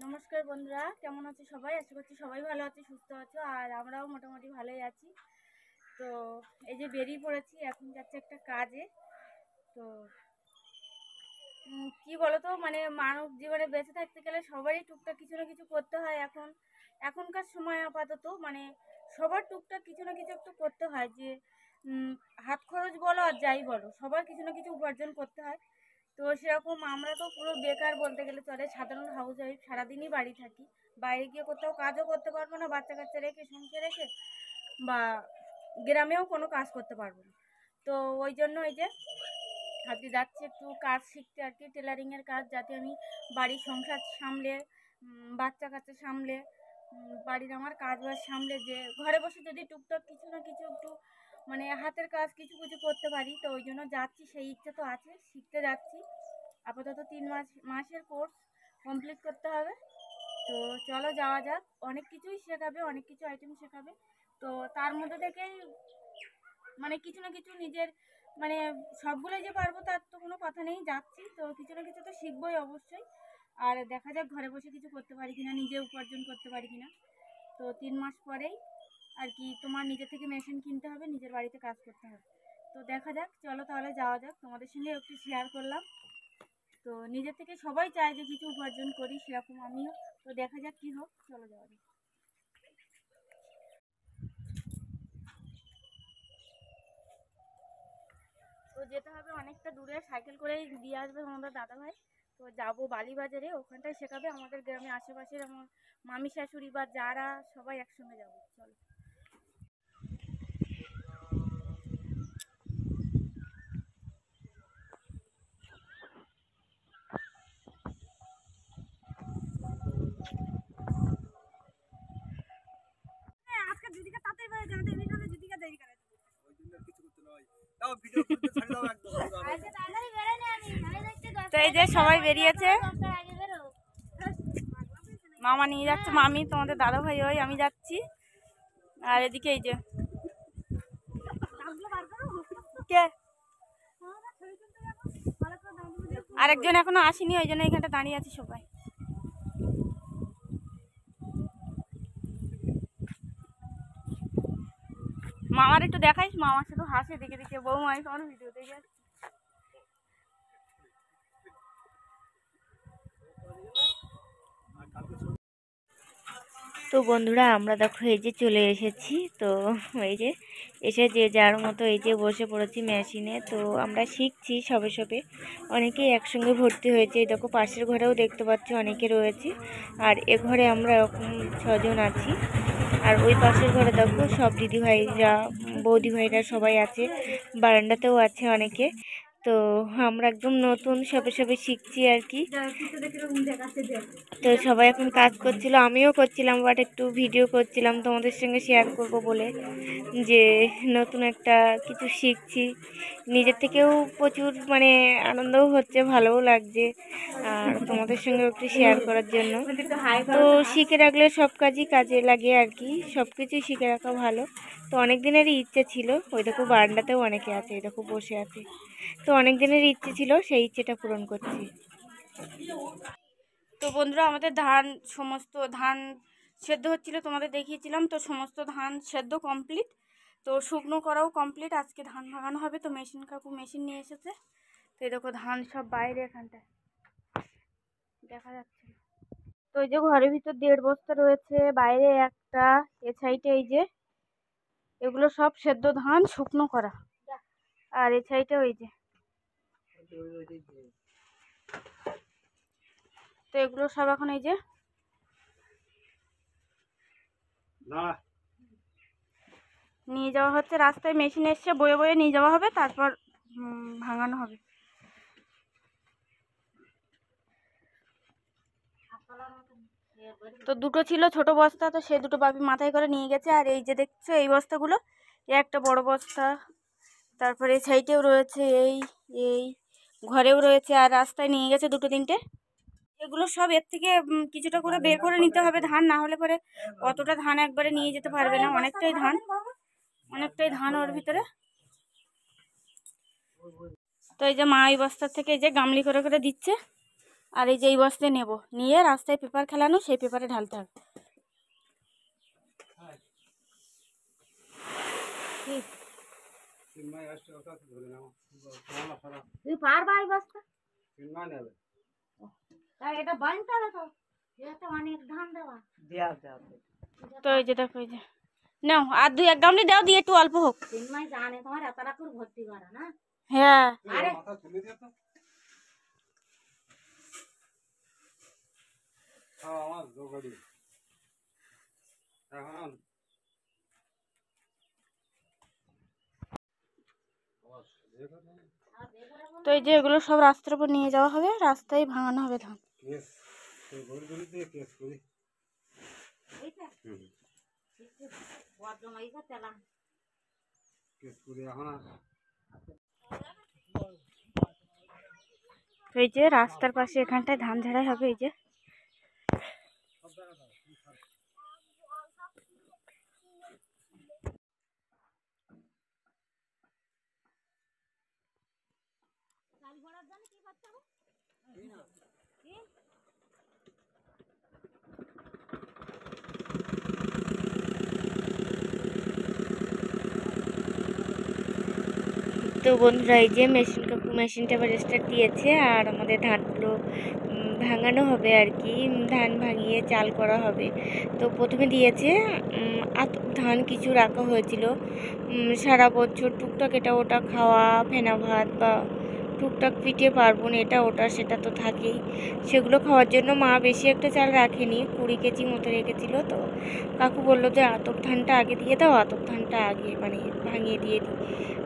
নমস্কার বন্ধুরা, কেমন আছো সবাই? আশা করছি সবাই ভালো আছে, সুস্থ আছো। আর আমরাও মোটামুটি ভালোই আছি। তো এই যে বেরিয়ে পড়েছি, এখন যাচ্ছে একটা কাজে। তো কি বলতো, মানে মানব জীবনে বেঁচে থাকতে গেলে সবারই টুকটাক কিছু না কিছু করতে হয়। এখনকার সময় আপাতত মানে সবার টুকটাক কিছু না কিছু একটু করতে হয়, যে হাত খরচ বলো আর যাই বলো, সবার কিছু না কিছু উপার্জন করতে হয়। তো সেরকম আমরা তো পুরো বেকার বলতে গেলে চলে, সাধারণ হাউস ওয়াইফ, সারাদিনই বাড়ি থাকি। বাইরে গিয়ে কোথাও কাজও করতে পারবো না, বাচ্চা কাচ্চা রেখে, সংসার রেখে, বা গ্রামেও কোনো কাজ করতে পারবো না। তো ওই জন্য এই যে আজকে যাচ্ছি একটু কাজ শিখতে আর কি, টেলারিংয়ের কাজ, যাতে আমি বাড়ির সংসার সামলে, বাচ্চা কাচ্চা সামলে, বাড়ির আমার কাজ বাজ সামলে, যে ঘরে বসে যদি টুকটাক কিছু না কিছু একটু মানে হাতের কাজ কিছু কিছু করতে পারি। তো ওই জন্য যাচ্ছি, সেই ইচ্ছা তো আছে, শিখতে যাচ্ছি। আপাতত 3 মাসের কোর্স কমপ্লিট করতে হবে। তো চলো যাওয়া যাক। অনেক কিছুই শেখাবে, অনেক কিছু আইটেম শেখাবে। তো তার মধ্যে থেকেই মানে কিছু না কিছু নিজের, মানে সবগুলোই যে পারবো তার তো কোনো কথা নেই, যাচ্ছি তো কিছু না কিছু তো শিখবোই অবশ্যই। আর দেখা যাক ঘরে বসে কিছু করতে পারি কিনা, নিজে উপার্জন করতে পারি কিনা। তো 3 মাস পরেই আর কি তোমার নিজের থেকে মেশিন কিনতে হবে, নিজের বাড়িতে কাজ করতে হবে। তো দেখা যাক, চলো তাহলে যাওয়া যাক। তোমাদের সঙ্গে একটু শেয়ার করলাম। তো নিজের থেকে সবাই চায় যে কিছু উপার্জন করি, সেরকম আমিও। তো দেখা যাক কি হোক, চলো যাওয়া যাক। তো যেতে হবে অনেকটা দূরে, সাইকেল করেই দিয়ে আসবে আমাদের দাদাভাই। তো যাবো বালিবাজারে, ওখানটায় শেখাবে। আমাদের গ্রামে আশেপাশের আমার মামি শাশুড়ি বা যারা, সবাই একসঙ্গে যাবো, চলো। আজকে দিদিকে তাতেই বলে জানতে এমনি দিদিকে দেরি করে ওই জন্য কিছু করতে নয়। দাও ভিডিও করতে ছাড় দাও একদম। আজকে তাড়াতাড়ি বের হই আমি দেখতে। তো এই যে সবাই বেরিয়েছে, মামা নিয়ে যাচ্ছে, মামি তোমাদের দাদা ভাই, ওই আমি যাচ্ছি। আর এদিকে এই যে কে আরেকজন এখনো আসেনি, ওই জন্য এখানটা দাঁড়িয়ে আছি সবাই। মামার একটু দেখাইস, মামা শুধু হাসে দিকে দিকে, বৌমা আমার ভিডিও দেখে। তো বন্ধুরা, আমরা দেখো এই যে চলে এসেছি। তো এই যে এসে যে যার মতো এই যে বসে পড়েছি মেশিনে। তো আমরা শিখছি সবে সবে, অনেকেই একসঙ্গে ভর্তি হয়েছে। এই দেখো পাশের ঘরেও দেখতে পাচ্ছি অনেকে রয়েছে। আর এ ঘরে আমরা এরকম 6 জন আছি। আর ওই পাশের ঘরে দেখো সব দিদিভাইরা, বৌদি ভাইরা সবাই আছে, বারান্দাতেও আছে অনেকে। তো আমরা একদম নতুন, সবে সবে শিখছি আর কি। তো সবাই এখন কাজ করছিল, আমিও করছিলাম, বাট একটু ভিডিও করছিলাম তোমাদের সঙ্গে শেয়ার করব বলে, যে নতুন একটা কিছু শিখছি। নিজের থেকেও প্রচুর মানে আনন্দও হচ্ছে, ভালোও লাগছে, আর তোমাদের সঙ্গে একটু শেয়ার করার জন্য। তো শিখে রাখলে সব কাজই কাজে লাগে আর কি, সব কিছুই শিখে রাখা ভালো। তো অনেক দিনেরই ইচ্ছে ছিল, ওই দেখো বারান্দাতেও অনেকে আছে, এই দেখো বসে আছে। তো অনেক দিনেরই ইচ্ছে ছিল, সেই ইচ্ছেটা পূরণ করছি। তো বন্ধুরা, আমাদের সমস্ত ধান সেদ্ধ হচ্ছিল, তোমাদের দেখিয়েছিলাম। তো সমস্ত ধান সেদ্ধ কমপ্লিট, তো শুকনো করাও কমপ্লিট। আজকে ধান ভাঙানো হবে। তো কাকু মেশিন নিয়ে এসেছে। তো এই দেখো ধান সব বাইরে, এখানটায় দেখা যাচ্ছে। তো এই যে ঘরের ভিতর 1.5 বস্তা রয়েছে, বাইরে একটা, এ সাইডে এই যে এগুলো সব সেদ্ধ ধান, শুকনো করা। আর এ সাইডে ওই যে, তো এগুলো সব এখন এই যে নিয়ে যাওয়া হচ্ছে রাস্তায়। মেশিন এসছে, বয়ে বয়ে নিয়ে যাওয়া হবে, তারপর ভাঙানো হবে। তো দুটো ছিল ছোট বস্তা, তো সেই দুটো বাপি মাথায় করে নিয়ে গেছে। আর এই যে দেখছো এই বস্তাগুলো, একটা বড় বস্তা, তারপরে এই সাইডেও রয়েছে, এই এই ঘরেও রয়েছে, আর রাস্তায় নিয়ে গেছে দুটো তিনটে। এগুলো সব এর থেকে কিছুটা করে বের করে নিতে হবে ধান, না হলে পরে অতটা ধান একবারে নিয়ে যেতে পারবে না। অনেকটাই ধান ওর ভিতরে। তো এই যে মা এই বস্তার থেকে এই যে গামলি করে করে দিচ্ছে। আর এই যে এই বস্তায় নেব, নিয়ে রাস্তায় পেপার খেলানো, সেই পেপারে ঢালতে হবে। তুই পারবা এই বস্তা? এটা বানতে হবে তো, এটা অনেক ধান দেওয়া। তো এই যে দেখো, এই যে নাও, আর 2-1 গামলি দাও, দিয়ে একটু অল্প হোক। তিনমাই জানে তোমার এত টাকা ভর্তি করা না। হ্যাঁ, আরে আমার জোগাড়ি এখন। তো এই যে এগুলো সব রাস্তার উপর নিয়ে যাওয়া হবে, রাস্তায় ভাঙানো হবে ধান। এই যে রাস্তার পাশে এখানটায় ধান ঝাড়াই হবে। এই যে তো বন্ধুরা, এই যে মেশিনটা আবার স্টার্ট দিয়েছে, আর আমাদের ধানগুলো ভাঙানো হবে আর কি, ধান ভাঙিয়ে চাল করা হবে। তো প্রথমে দিয়েছে ধান কিছু রাখা হয়েছিল সারা বছর টুকটাক এটা ওটা খাওয়া, ফেনা ভাত বা টুকটাক পিঠে পার্বণ এটা ওটা সেটা তো থাকেই, সেগুলো খাওয়ার জন্য মা বেশি একটা চাল রাখেনি, 20 কেজি মতো রেখেছিল। তো কাকু বললো যে আতপ ধানটা আগে দিয়ে দাও, আতপ ধানটা আগে মানে ভাঙিয়ে দিয়ে দিই,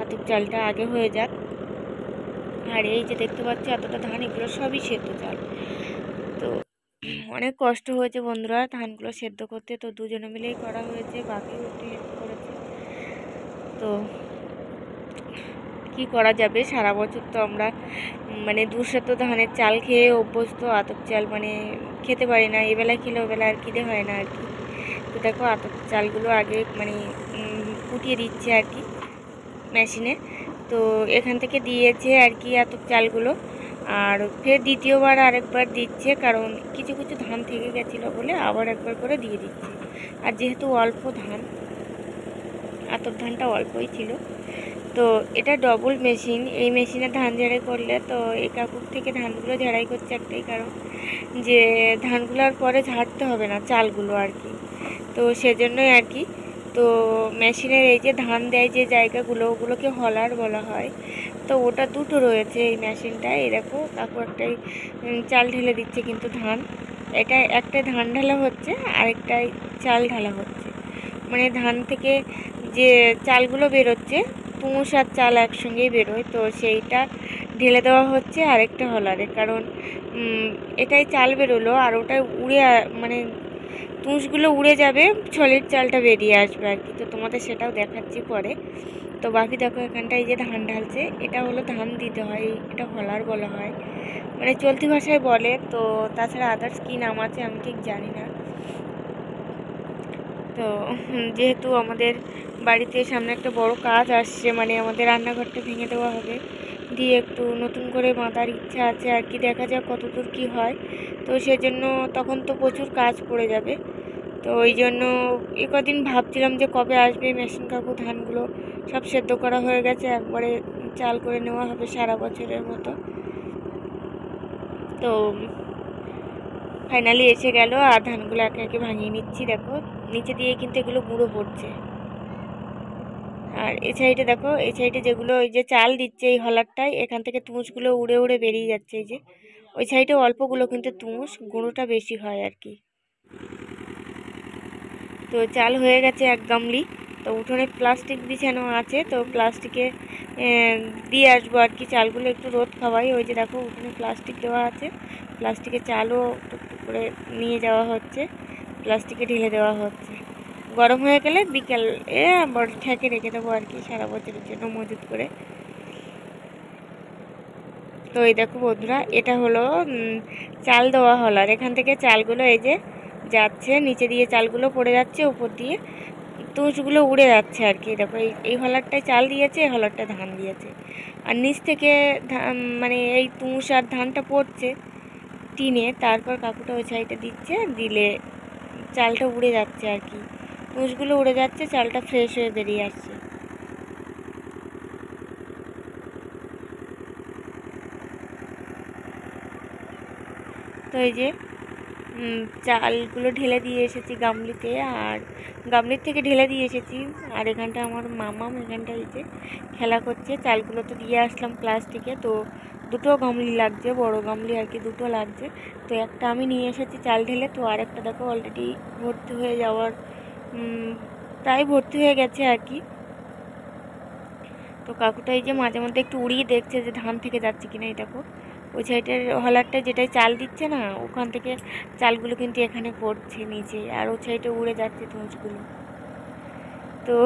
আতপ চালটা আগে হয়ে যাক। আর এই যে দেখতে পাচ্ছি এতটা ধান, এগুলো সবই সেদ্ধ চাল। তো অনেক কষ্ট হয়েছে বন্ধুরা ধানগুলো সেদ্ধ করতে, তো দুজনে মিলেই করা হয়েছে, বাকিও একটু হেল্প করেছে। তো কি করা যাবে, সারা বছর তো আমরা মানে দুঃসাধ্য ধানের চাল খেয়ে অভ্যস্ত, আতপ চাল মানে খেতে পারি না, এবেলায় খেলে ওবেলা আর খিদে হয় না আর কি। তো দেখো আতপ চালগুলো আগে মানে কুটিয়ে দিচ্ছে আর কি মেশিনে। তো এখান থেকে দিয়েছে আর কি আতপ চালগুলো, আর ফের দ্বিতীয়বার আরেকবার দিচ্ছে, কারণ কিছু কিছু ধান থেকে গেছিলো বলে আবার একবার করে দিয়ে দিচ্ছে। আর যেহেতু অল্প ধান, আতপ ধানটা অল্পই ছিল, তো এটা ডবল মেশিন। এই মেশিনে ধান ঝাড়াই করলে তো এই কাকুর থেকে ধানগুলো ঝাড়াই করছে একটাই কারণ, যে ধানগুলোর পরে ঝাড়তে হবে না চালগুলো আর কি, তো সেজন্যই আর কি। তো মেশিনের এই যে ধান দেয় যে জায়গাগুলো, ওগুলোকে হলার বলা হয়। তো ওটা দুটো রয়েছে এই মেশিনটায়। এই দেখো কাকু একটাই চাল ঢেলে দিচ্ছে, কিন্তু ধান এটা একটাই ধান ঢালা হচ্ছে, আরেকটাই চাল ঢালা হচ্ছে। মানে ধান থেকে যে চালগুলো বেরোচ্ছে, তুষ আর চাল একসঙ্গেই বেরোয়, তো সেইটা ঢেলে দেওয়া হচ্ছে আরেকটা হলারে, কারণ এটাই চাল বেরোলো আর ওটাই উড়ে মানে তুষগুলো উড়ে যাবে, ছলের চালটা বেরিয়ে আসবে আর কি। তো তোমাদের সেটাও দেখাচ্ছি পরে। তো বাকি দেখো এখানটায় যে ধান ঢালছে, এটা হলো ধান দিতে হয়, এটা হলার বলা হয়, মানে চলতি ভাষায় বলে। তো তাছাড়া আদার্স কী নাম আছে আমি ঠিক জানি না। তো যেহেতু আমাদের বাড়িতে সামনে একটা বড় কাজ আসছে, মানে আমাদের রান্নাঘরটা ভেঙে দেওয়া হবে, দিয়ে একটু নতুন করে বাঁধার ইচ্ছা আছে আর কি, দেখা যাক কতদূর কী হয়। তো সেজন্য তখন তো প্রচুর কাজ পড়ে যাবে, তো ওই জন্য এ কদিন ভাবছিলাম যে কবে আসবে মেশিন কাকু। ধানগুলো সব সেদ্ধ করা হয়ে গেছে, একবারে চাল করে নেওয়া হবে সারা বছরের মতো। তো ফাইনালি এসে গেল, আর ধানগুলো একে একে ভাঙিয়ে নিচ্ছি। দেখো নিচে দিয়ে কিন্তু এগুলো গুঁড়ো পড়ছে, আর এই সাইডে দেখো, এই সাইডে যেগুলো ওই যে চাল দিচ্ছে এই হলারটায়, এখান থেকে তুষগুলো উড়ে উড়ে বেরিয়ে যাচ্ছে। এই যে ওই সাইডে অল্পগুলো কিন্তু তুষ, গুঁড়োটা বেশি হয় আর কি। তো চাল হয়ে গেছে 1 গামলি। তো উঠোনে প্লাস্টিক বিছানো আছে, তো প্লাস্টিকে দিয়ে আসবো আর কি, চালগুলো একটু রোদ খাওয়াই। ওই যে দেখো উঠোনে প্লাস্টিক দেওয়া আছে, প্লাস্টিকে চালও টুকটুক করে নিয়ে যাওয়া হচ্ছে, প্লাস্টিকে ঢেলে দেওয়া হচ্ছে। গরম হয়ে গেলে বিকেল আবার ঠেকে রেখে দেবো আর কি, সারা বছরের জন্য মজুত করে। তো এই দেখো বন্ধুরা, এটা হলো চাল দেওয়া হলার। এখান থেকে চালগুলো এই যে যাচ্ছে, নিচে দিয়ে চালগুলো পড়ে যাচ্ছে, উপর দিয়ে তুষগুলো উড়ে যাচ্ছে আর কি। দেখো এই হলারটায় চাল দিয়েছে, এই হলারটা ধান দিয়েছে, আর নিচ থেকে মানে এই তুষ আর ধানটা পড়ছে, টিনে, তারপর কাকুটা ওই সাইডে দিচ্ছে, দিলে চালটা উড়ে যাচ্ছে আর কি, তুষগুলো উড়ে যাচ্ছে, চালটা ফ্রেশ হয়ে বেরিয়ে আসছে। তো এই যে চালগুলো ঢেলে দিয়ে এসেছি গামলিতে, আর গামলির থেকে ঢেলে দিয়ে এসেছি। আর এখানটা আমার মামাম এখানটা এই যে খেলা করছে। চালগুলো তো দিয়ে আসলাম প্লাস্টিকে, তো দুটো গামলি লাগছে, বড় গামলি আর কি, দুটো লাগছে। তো একটা আমি নিয়ে এসেছি চাল ঢেলে, তো আরেকটা দেখো অলরেডি ভর্তি হয়ে যাওয়ার প্রায় ভর্তি হয়ে গেছে আর কি। তো কাকুটা এই যে মাঝে মধ্যে একটু উড়িয়ে দেখছে যে ধান থেকে যাচ্ছে কিনা। এই দেখো ওই সাইডের হলারটা যেটাই চাল দিচ্ছে না, ওখান থেকে চালগুলো কিন্তু এখানে পড়ছে নিচে, আর ওই সাইডে উড়ে যাচ্ছে তুঁচগুলো। তো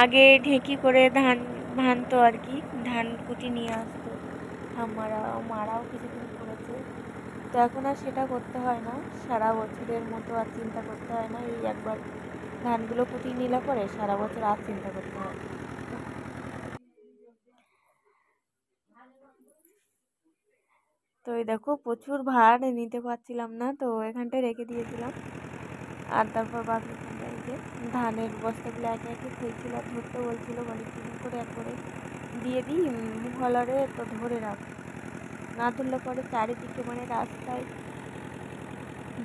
আগে ঢেঁকি করে ধান ভানতো আর কি, ধান কুটি নিয়ে আসতো মারাও কিছুদিন করেছে। তো এখন আর সেটা করতে হয় না, সারা বছরের মতো আর চিন্তা করতে হয় না। এই একবার ধানগুলো কুটি নিলে পরে সারা বছর আর চিন্তা করতে হয়। তো এই দেখো প্রচুর ভার নিতে পারছিলাম না, তো এখানটায় রেখে দিয়েছিলাম। আর তারপর বাকি এখানটায় যে ধানের বস্তাগুলো একে একে খুলছিল, ধরতে বলছিল, বলে কিনে করে এক করে দিয়ে দিই হলারে, তো ধরে রাখ, না ধরলে পরে চারিদিকে মানে রাস্তায়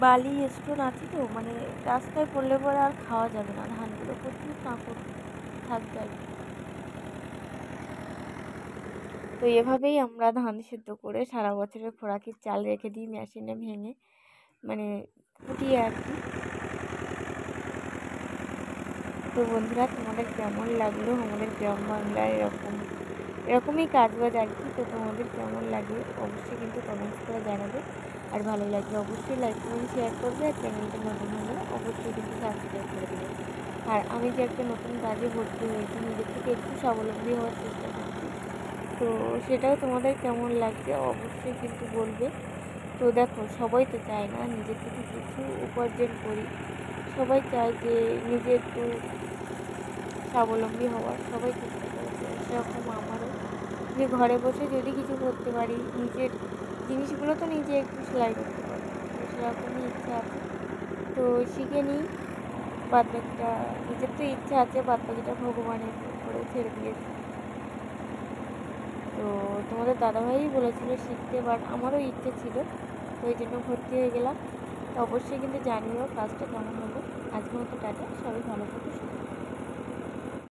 বালি স্টোন আছে, তো মানে রাস্তায় পড়লে পরে আর খাওয়া যাবে না ধানগুলো, প্রচুর কাঁকড় থাকবে আর কি। তো এভাবেই আমরা ধান সেদ্ধ করে সারা বছরের খোরাকির চাল রেখে দিই মেশিনে ভেঙে, মানে ফুটিয়ে আর কি। তো বন্ধুরা, তোমাদের কেমন লাগলো আমাদের গ্রাম বাংলায় এরকমই কাজবাজ আর কি। তো তোমাদের কেমন লাগে অবশ্যই কিন্তু কমেন্টস করে জানাবে, আর ভালো লাগলে অবশ্যই লাইক কমেন্ট শেয়ার করবে, আর চ্যানেলটা নতুন হলে অবশ্যই কিন্তু সাবস্ক্রাইব করে দেবে। আর আমি যে একটা নতুন কাজে ভর্তি হয়েছি, নিজের থেকে একটু স্বাবলম্বী হওয়ার চেষ্টা করছি, তো সেটাও তোমাদের কেমন লাগছে অবশ্যই কিন্তু বলবে। তো দেখো, সবাই তো চায় না নিজের থেকে কিছু উপার্জন করি, সবাই চায় যে নিজে একটু স্বাবলম্বী হওয়ার, সবাই চেষ্টা করেছে। সেরকম আমারও, যে ঘরে বসে যদি কিছু করতে পারি, নিজের জিনিসগুলো তো নিজে একটু সেলাই করতে পারি, তো সেরকমই ইচ্ছা আছে। তো শিখে নিই, বাদবাকিটা নিজের তো ইচ্ছা আছে, বাদবাকিটা ভগবানের উপরে ছেড়ে দিয়েছি। তো তোমাদের দাদাভাই বলেছিল শিখতে, বাট আমারও ইচ্ছে ছিল, তো ওই জন্য ভর্তি হয়ে গেলাম। তো অবশ্যই কিন্তু জানিও কাজটা কেমন হলো। আজকের মতো টাটা, সবাই ভালো থেকো।